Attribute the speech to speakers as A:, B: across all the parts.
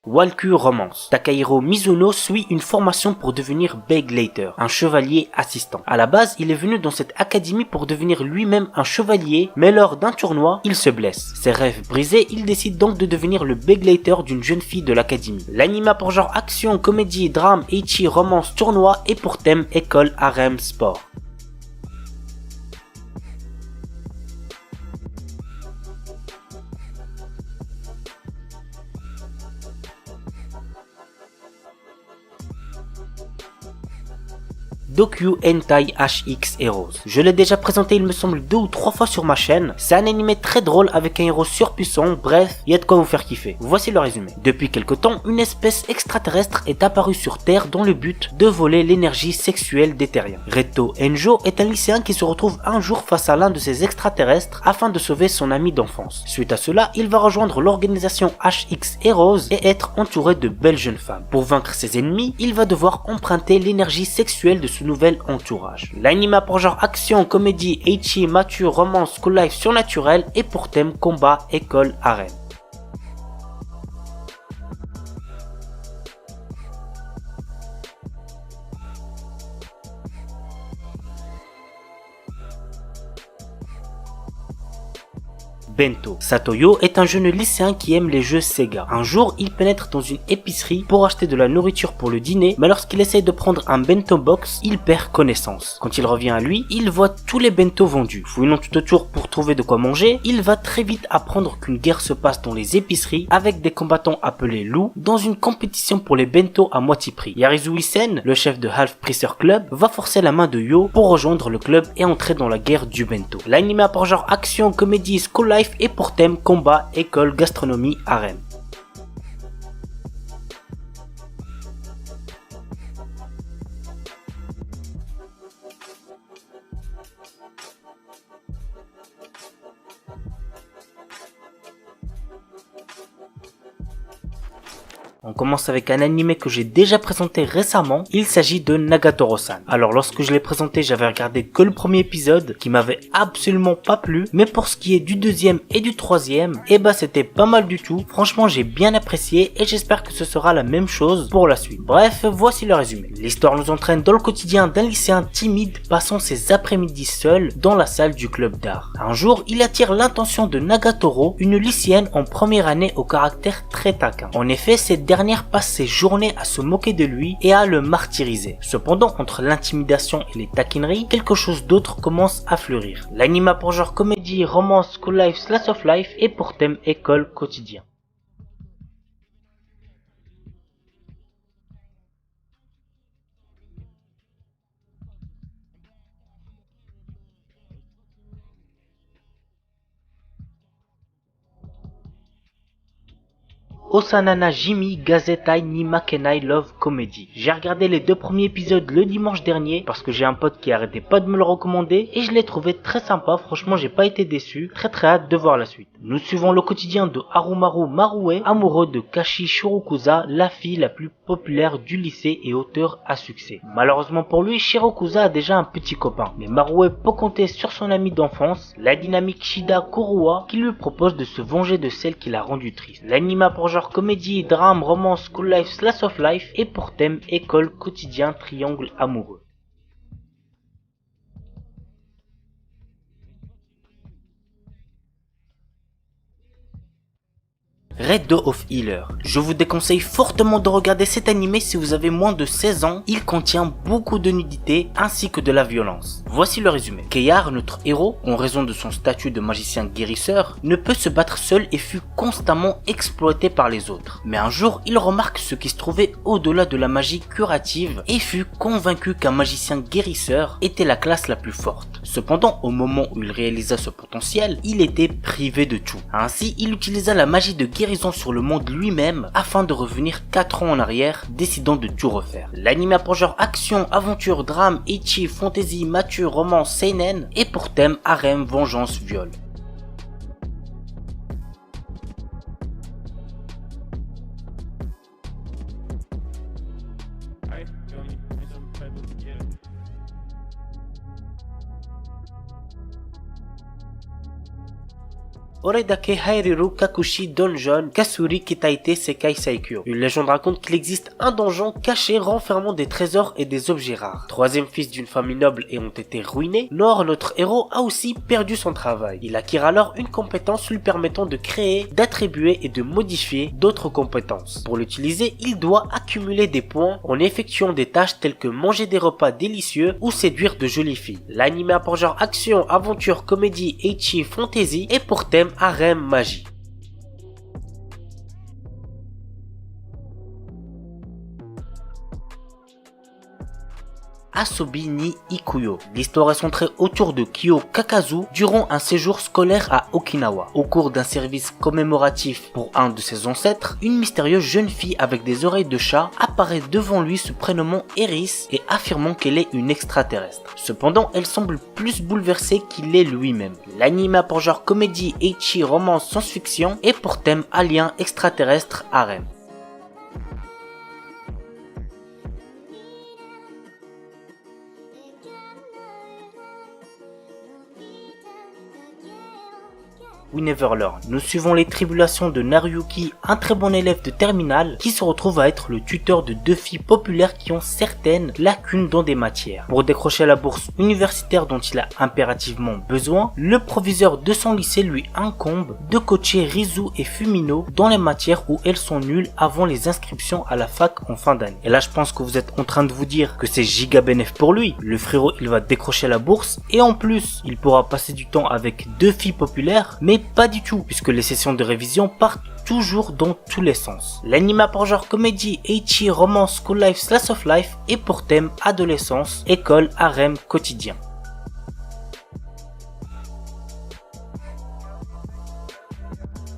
A: Walkure Romance. Takahiro Mizuno suit une formation pour devenir Begleiter, un chevalier assistant. À la base, il est venu dans cette académie pour devenir lui-même un chevalier, mais lors d'un tournoi, il se blesse. Ses rêves brisés, il décide donc de devenir le Begleiter d'une jeune fille de l'académie. L'anime a pour genre action, comédie, drame, ecchi, romance, tournoi et pour thème école, harem, sport. Dokyu Hentai HX Heroes. Je l'ai déjà présenté il me semble 2 ou 3 fois sur ma chaîne. C'est un animé très drôle avec un héros surpuissant, bref, il y a de quoi vous faire kiffer. Voici le résumé. Depuis quelque temps, une espèce extraterrestre est apparue sur Terre dans le but de voler l'énergie sexuelle des terriens. Reto Enjo est un lycéen qui se retrouve un jour face à l'un de ces extraterrestres afin de sauver son ami d'enfance. Suite à cela, il va rejoindre l'organisation HX Heroes et être entouré de belles jeunes femmes. Pour vaincre ses ennemis, il va devoir emprunter l'énergie sexuelle de ce nouvel entourage. L'anime a pour genre action, comédie, ecchi, mature, romance, school life surnaturel et pour thème combat, école, harem. Bento. Satoyo est un jeune lycéen qui aime les jeux Sega. Un jour, il pénètre dans une épicerie pour acheter de la nourriture pour le dîner, mais lorsqu'il essaie de prendre un bento box, il perd connaissance. Quand il revient à lui, il voit tous les bento vendus. Fouillant tout autour pour trouver de quoi manger, il va très vite apprendre qu'une guerre se passe dans les épiceries avec des combattants appelés loups dans une compétition pour les bento à moitié prix. Yarizu Isen, le chef de Half Priester Club, va forcer la main de Yo pour rejoindre le club et entrer dans la guerre du bento. L'anime a pour genre action, comédie, school life et pour thème combat, école, gastronomie, harem. On commence avec un animé que j'ai déjà présenté récemment, il s'agit de Nagatoro-san. Alors lorsque je l'ai présenté, j'avais regardé que le premier épisode qui m'avait absolument pas plu, mais pour ce qui est du deuxième et du troisième, c'était pas mal du tout. Franchement, j'ai bien apprécié et j'espère que ce sera la même chose pour la suite. Bref, voici le résumé. L'histoire nous entraîne dans le quotidien d'un lycéen timide passant ses après-midi seul dans la salle du club d'art. Un jour, il attire l'attention de Nagatoro, une lycéenne en première année au caractère très taquin. En effet, cette dernière passe ses journées à se moquer de lui et à le martyriser. Cependant, entre l'intimidation et les taquineries, quelque chose d'autre commence à fleurir. L'anime a pour genre comédie, romance, school life, slice of life et pour thème école, quotidien. Osanana Jimi Gazetai ni Makenai Love Comedy. J'ai regardé les 2 premiers épisodes le dimanche dernier parce que j'ai un pote qui arrêtait pas de me le recommander et je l'ai trouvé très sympa. Franchement, j'ai pas été déçu. Très hâte de voir la suite. Nous suivons le quotidien de Harumaru Marue, amoureux de Kashi Shirokusa, la fille la plus populaire du lycée et auteur à succès. Malheureusement pour lui, Shirokusa a déjà un petit copain, mais Marue peut compter sur son ami d'enfance, la dynamique Shida Kuruwa, qui lui propose de se venger de celle qui l'a rendu triste. L'anime a pour genre comédie, drame, romance, school life, slice of life et pour thème école, quotidien, triangle amoureux. Red Dog of Healer. Je vous déconseille fortement de regarder cet animé si vous avez moins de 16 ans. Il contient beaucoup de nudité ainsi que de la violence. Voici le résumé. Keyar, notre héros, en raison de son statut de magicien guérisseur, ne peut se battre seul et fut constamment exploité par les autres. Mais un jour, il remarque ce qui se trouvait au-delà de la magie curative et fut convaincu qu'un magicien guérisseur était la classe la plus forte. Cependant, au moment où il réalisa ce potentiel, il était privé de tout. Ainsi, il utilisa la magie de guérison sur le monde lui-même afin de revenir 4 ans en arrière, décidant de tout refaire. L'anime a pour genre action, aventure, drame, ecchi, fantasy, mature, romance, seinen et pour thème harem, vengeance, viol. Oredake Hairiru Kakushi Donjon Kasuri Kitaite Sekai Saikyo. Une légende raconte qu'il existe un donjon caché renfermant des trésors et des objets rares. Troisième fils d'une famille noble et ont été ruinés, Nor, notre héros, a aussi perdu son travail. Il acquiert alors une compétence lui permettant de créer, d'attribuer et de modifier d'autres compétences. Pour l'utiliser, il doit accumuler des points en effectuant des tâches telles que manger des repas délicieux ou séduire de jolies filles. L'anime a pour genre action, aventure, comédie, ecchi, fantasy et pour thème harem, magie. Asobi ni Ikuyo. L'histoire est centrée autour de Kyo Kakazu durant un séjour scolaire à Okinawa. Au cours d'un service commémoratif pour un de ses ancêtres, une mystérieuse jeune fille avec des oreilles de chat apparaît devant lui se prénommant Eris et affirmant qu'elle est une extraterrestre. Cependant, elle semble plus bouleversée qu'il est lui-même. L'anime a pour genre comédie, ecchi, romance, science-fiction et pour thème alien, extraterrestre, harem. We Never Learn. Nous suivons les tribulations de Naruyuki, un très bon élève de terminale, qui se retrouve à être le tuteur de deux filles populaires qui ont certaines lacunes dans des matières. Pour décrocher la bourse universitaire dont il a impérativement besoin, le proviseur de son lycée lui incombe de coacher Rizu et Fumino dans les matières où elles sont nulles avant les inscriptions à la fac en fin d'année. Et là je pense que vous êtes en train de vous dire que c'est giga bénéf pour lui. Le frérot il va décrocher la bourse et en plus il pourra passer du temps avec deux filles populaires, mais pas du tout, puisque les sessions de révision partent toujours dans tous les sens. L'anime a pour genre comédie, ecchi, romance, school life, slice of life et pour thème adolescence, école, harem, quotidien.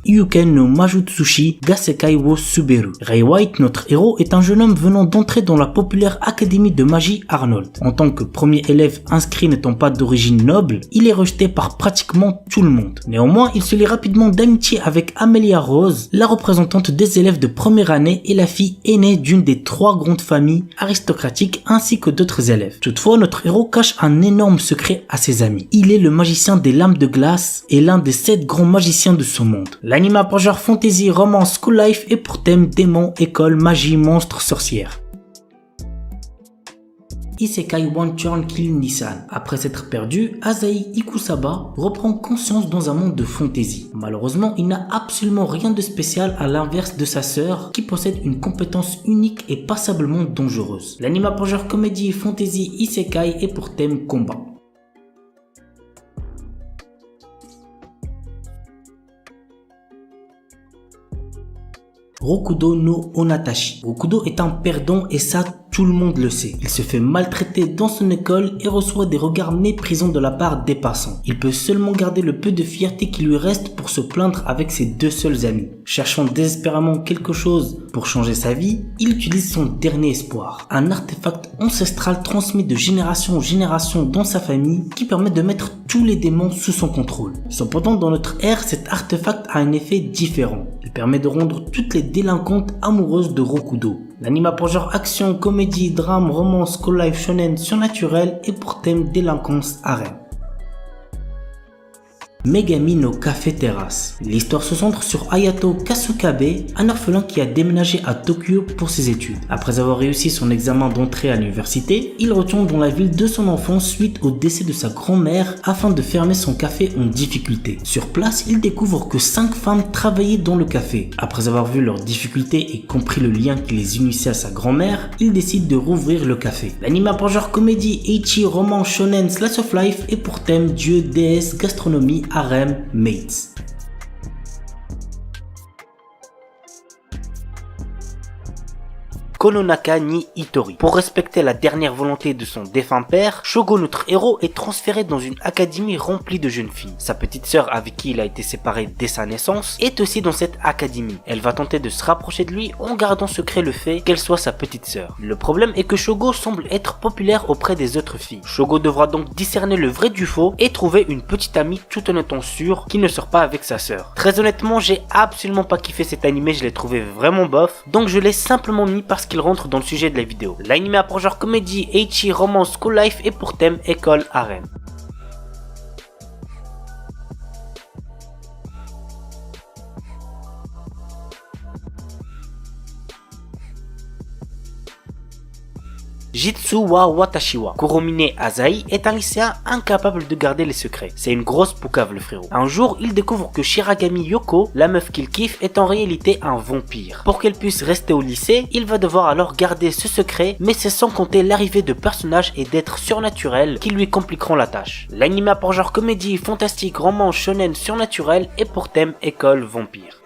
A: Yuken no Majutsushi Gasekai wo Suberu. Ray White, notre héros, est un jeune homme venant d'entrer dans la populaire académie de magie Arnold. En tant que premier élève inscrit n'étant pas d'origine noble, il est rejeté par pratiquement tout le monde. Néanmoins, il se lie rapidement d'amitié avec Amelia Rose, la représentante des élèves de première année et la fille aînée d'une des trois grandes familles aristocratiques ainsi que d'autres élèves. Toutefois, notre héros cache un énorme secret à ses amis. Il est le magicien des lames de glace et l'un des 7 grands magiciens de ce monde. L'anime a pour genre fantasy, romance, school life et pour thème démon, école, magie, monstre, sorcière. Isekai One Turn Kill Nissan. Après s'être perdu, Asahi Ikusaba reprend conscience dans un monde de fantasy. Malheureusement, il n'a absolument rien de spécial à l'inverse de sa sœur qui possède une compétence unique et passablement dangereuse. L'anime a pour genre comédie, fantasy, isekai et pour thème combat. Rokudo no Onatashi. Rokudo est un perdant et ça tout le monde le sait. Il se fait maltraiter dans son école et reçoit des regards méprisants de la part des passants. Il peut seulement garder le peu de fierté qui lui reste pour se plaindre avec ses deux seuls amis. Cherchant désespérément quelque chose pour changer sa vie, il utilise son dernier espoir, un artefact ancestral transmis de génération en génération dans sa famille qui permet de mettre tous les démons sous son contrôle. Cependant, dans notre ère, cet artefact a un effet différent. Il permet de rendre toutes les délinquantes amoureuses de Rokudo. L'anime a pour genre action, comédie, drame, romance, school life, shonen, surnaturel et pour thème délinquance harem. Megami no Café Terrace. L'histoire se centre sur Hayato Kasukabe, un orphelin qui a déménagé à Tokyo pour ses études. Après avoir réussi son examen d'entrée à l'université, il retourne dans la ville de son enfance suite au décès de sa grand-mère afin de fermer son café en difficulté. Sur place, il découvre que 5 femmes travaillaient dans le café. Après avoir vu leurs difficultés et compris le lien qui les unissait à sa grand-mère, il décide de rouvrir le café. L'anime a pour genre comédie, ecchi, roman, shonen, slice of life et pour thème dieu, déesse, gastronomie, harem, mates. Kononaka ni Hitori. Pour respecter la dernière volonté de son défunt père, Shogo, notre héros, est transféré dans une académie remplie de jeunes filles. Sa petite sœur, avec qui il a été séparé dès sa naissance, est aussi dans cette académie. Elle va tenter de se rapprocher de lui en gardant secret le fait qu'elle soit sa petite sœur. Le problème est que Shogo semble être populaire auprès des autres filles. Shogo devra donc discerner le vrai du faux et trouver une petite amie tout en étant sûr qu'il ne sort pas avec sa sœur. Très honnêtement, j'ai absolument pas kiffé cet animé, je l'ai trouvé vraiment bof, donc je l'ai simplement mis parce qu'il rentre dans le sujet de la vidéo. L'anime a pour genre comédie, ecchi, romance, school life et pour thème école, harem. Jitsu wa Watashi wa. Kuromine Azai est un lycéen incapable de garder les secrets. C'est une grosse poucave le frérot. Un jour, il découvre que Shiragami Yoko, la meuf qu'il kiffe, est en réalité un vampire. Pour qu'elle puisse rester au lycée, il va devoir alors garder ce secret, mais c'est sans compter l'arrivée de personnages et d'êtres surnaturels qui lui compliqueront la tâche. L'anime a pour genre comédie, fantastique, roman, shonen, surnaturel et pour thème école vampire.